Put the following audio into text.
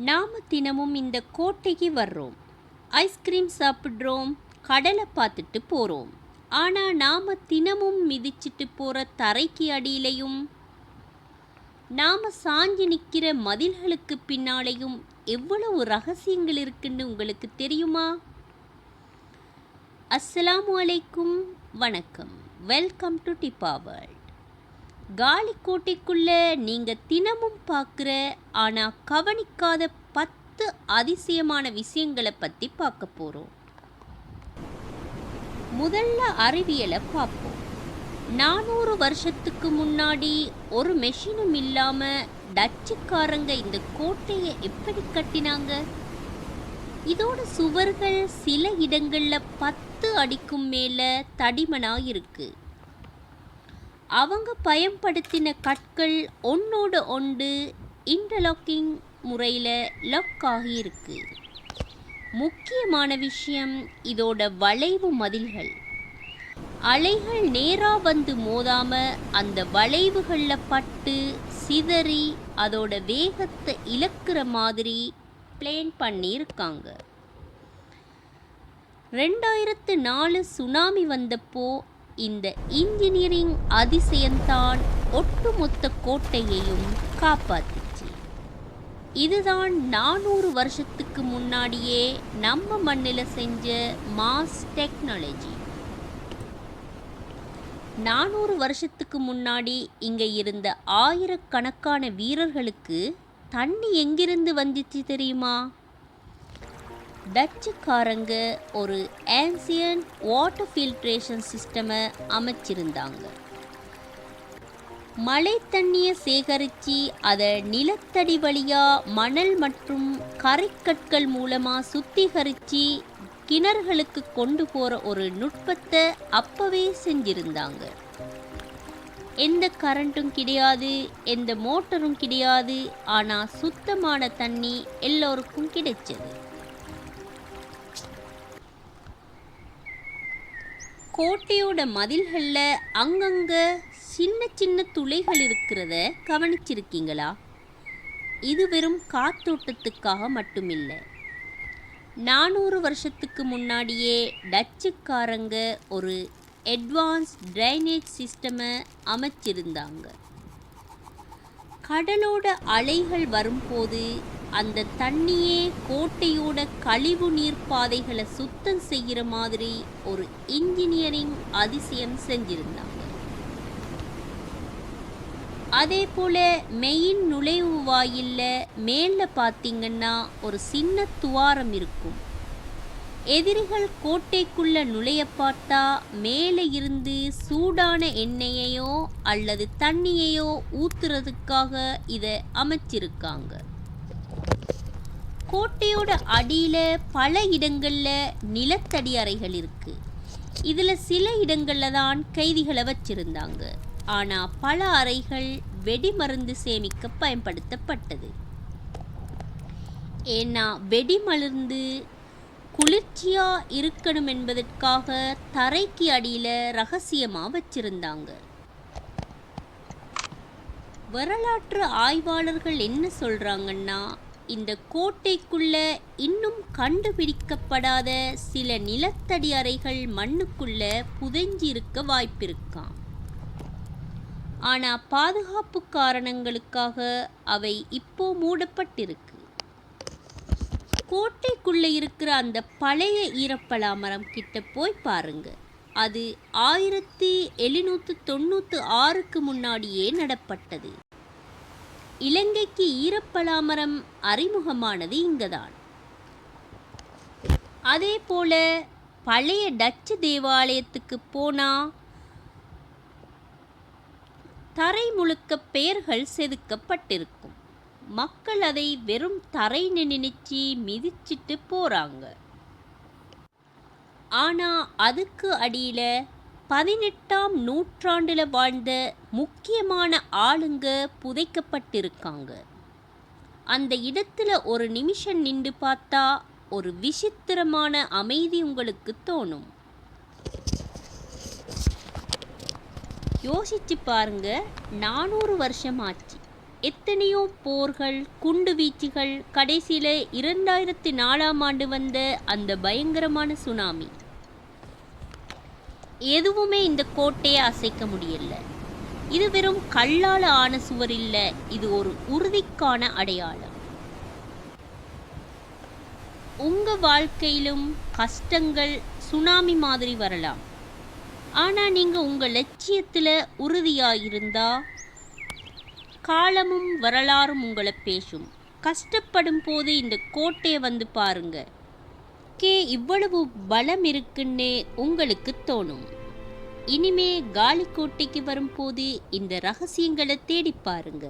நாம தினமும் இந்த கோட்டைக்கு வர்றோம், ஐஸ்கிரீம் சாப்பிட்றோம், கடலை பார்த்துட்டு போகிறோம். ஆனால் நாம் தினமும் மிதிச்சிட்டு போகிற தரைக்கு அடியிலையும் நாம் சாஞ்சி நிற்கிற மதில்களுக்கு பின்னாலேயும் எவ்வளவு ரகசியங்கள் இருக்குன்னு உங்களுக்கு தெரியுமா? அஸ்ஸலாமு அலைக்கும், வணக்கம், வெல்கம் டு டிப்பா வேர்ல்ட். காலி கோட்டைக்குள்ள நீங்கள் தினமும் பார்க்குற ஆனால் கவனிக்காத 10 அதிசயமான விஷயங்களை பற்றி பார்க்க போகிறோம். முதல்ல அறிவியலை பார்ப்போம். 400 வருஷத்துக்கு முன்னாடி ஒரு மெஷினும் இல்லாமல் டச்சுக்காரங்க இந்த கோட்டையை எப்படி கட்டினாங்க? இதோட சுவர்கள் சில இடங்களில் 10 அடிக்கும் மேலே தடிமனாக இருக்கு. அவங்க பயன்படுத்தின கற்கள் ஒன்றோடு ஒன்று இன்டர்லாக்கிங் முறையில் லாக் ஆகியிருக்கு. முக்கியமான விஷயம் இதோட வளைவு மதில்கள். அலைகள் நேராக வந்து மோதாமல் அந்த வளைவுகளில் பட்டு சிதறி அதோட வேகத்தை இழக்கிற மாதிரி பிளான் பண்ணியிருக்காங்க. 2004 சுனாமி வந்தப்போ இந்த இன்ஜினியரிங் அதிசயம்தான் ஒட்டுமொத்த கோட்டையையும் காப்பாத்துச்சு. இதுதான் 400 வருஷத்துக்கு முன்னாடியே நம்ம மண்ணில் செஞ்ச மாஸ் டெக்னாலஜி. 400 வருஷத்துக்கு முன்னாடி இங்கே இருந்த ஆயிரக்கணக்கான வீரர்களுக்கு தண்ணி எங்கிருந்து வந்துச்சு தெரியுமா? டச்சுக்காரங்க ஒரு ஏன்சியன்ட் வாட்டர் ஃபில்ட்ரேஷன் சிஸ்டமை அமைச்சிருந்தாங்க. மழை தண்ணியை சேகரித்து அதை நிலத்தடி வழியாக மணல் மற்றும் கரைக்கற்கள் மூலமாக சுத்திகரித்து கிணறுகளுக்கு கொண்டு போகிற ஒரு நுட்பத்தை அப்போவே செஞ்சிருந்தாங்க. எந்த கரண்ட்டும் கிடையாது, எந்த மோட்டரும் கிடையாது, ஆனால் சுத்தமான தண்ணி எல்லோருக்கும் கிடைச்சது. கோட்டையோட மதில்களில் அங்கங்கே சின்ன சின்ன துளைகள் இருக்கிறத கவனிச்சிருக்கீங்களா? இது வெறும் காத்தோட்டத்துக்காக மட்டுமில்லை. 400 வருஷத்துக்கு முன்னாடியே டச்சுக்காரங்க ஒரு அட்வான்ஸ் ட்ரைனேஜ் சிஸ்டமை அமைச்சிருந்தாங்க. கடலோட அலைகள் வரும்போது அந்த தண்ணியே கோட்டையோட கழிவு நீர் பாதைகளை சுத்தம் செய்கிற மாதிரி ஒரு இன்ஜினியரிங் அதிசயம் செஞ்சிருந்தாங்க. அதே போல மெயின் நுழைவு வாயிலில் மேலே பார்த்தீங்கன்னா ஒரு சின்ன துவாரம் இருக்கும். எதிரிகள் கோட்டைக்குள்ள நுழைய பார்த்தா மேலே இருந்து சூடான எண்ணெயையோ அல்லது தண்ணியையோ ஊத்துறதுக்காக இதை அமைச்சிருக்காங்க. கோட்டையோட அடியில் பல இடங்களில் நிலத்தடி அறைகள் இருக்குது. இதில் சில இடங்களில் தான் கைதிகளை வச்சிருந்தாங்க. ஆனால் பல அறைகள் வெடிமருந்து சேமிக்க பயன்படுத்தப்பட்டது. ஏன்னா வெடிமருந்து குளிர்ச்சியாக இருக்கணும் என்பதற்காக தரைக்கு அடியில் ரகசியமாக வச்சிருந்தாங்க. வரலாற்று ஆய்வாளர்கள் என்ன சொல்கிறாங்கன்னா, இந்த கோட்டைக்குள்ள இன்னும் கண்டுபிடிக்கப்படாத சில நிலத்தடி அறைகள் மண்ணுக்குள்ள புதைஞ்சி இருக்க வாய்ப்பிருக்காம். ஆனால் பாதுகாப்பு காரணங்களுக்காக அவை இப்போ மூடப்பட்டிருக்கு. கோட்டைக்குள்ள இருக்கிற அந்த பழைய ஈரப்பலாமரம் கிட்ட போய் பாருங்க. அது 1796க்கு முன்னாடியே நடப்பட்டது. இலங்கைக்கு ஈரப்பலாமரம் அறிமுகமானது இங்கதான். அதே போல பழைய டச்சு தேவாலயத்துக்கு போனால் தரை முழுக்க பெயர்கள் செதுக்கப்பட்டிருக்கும். மக்கள் அதை வெறும் தரைன்னு நினைச்சு மிதிச்சிட்டு போகிறாங்க. ஆனால் அதுக்கு அடியில் 18ஆம் நூற்றாண்டில் வாழ்ந்த முக்கியமான ஆளுங்க புதைக்கப்பட்டிருக்காங்க. அந்த இடத்துல ஒரு நிமிஷம் நின்று பார்த்தா ஒரு விசித்திரமான அமைதி உங்களுக்கு தோணும். யோசிச்சு பாருங்க, 400 வருஷம் ஆச்சு. எத்தனையோ போர்கள், குண்டு வீச்சுகள், கடைசியில 2004ஆம் ஆண்டு வந்த அந்த பயங்கரமான சுனாமி. எதுவுமே இந்த கோட்டையை அசைக்க முடியல. இது வெறும் கல்லால ஆன சுவர் இல்ல, இது ஒரு உறுதிக்கான அடையாளம். உங்க வாழ்க்கையிலும் கஷ்டங்கள் சுனாமி மாதிரி வரலாம். ஆனா நீங்க உங்க லட்சியத்துல உறுதியா இருந்தா காலமும் வரலாறும் உங்களை பேசும். கஷ்டப்படும் போது இந்த கோட்டையை வந்து பாருங்க. இவ்வளவு பலம் இருக்குன்னே உங்களுக்கு தோணும். இனிமே காலி கோட்டைக்கு வரும்போது இந்த ரகசியங்களை தேடி பாருங்க.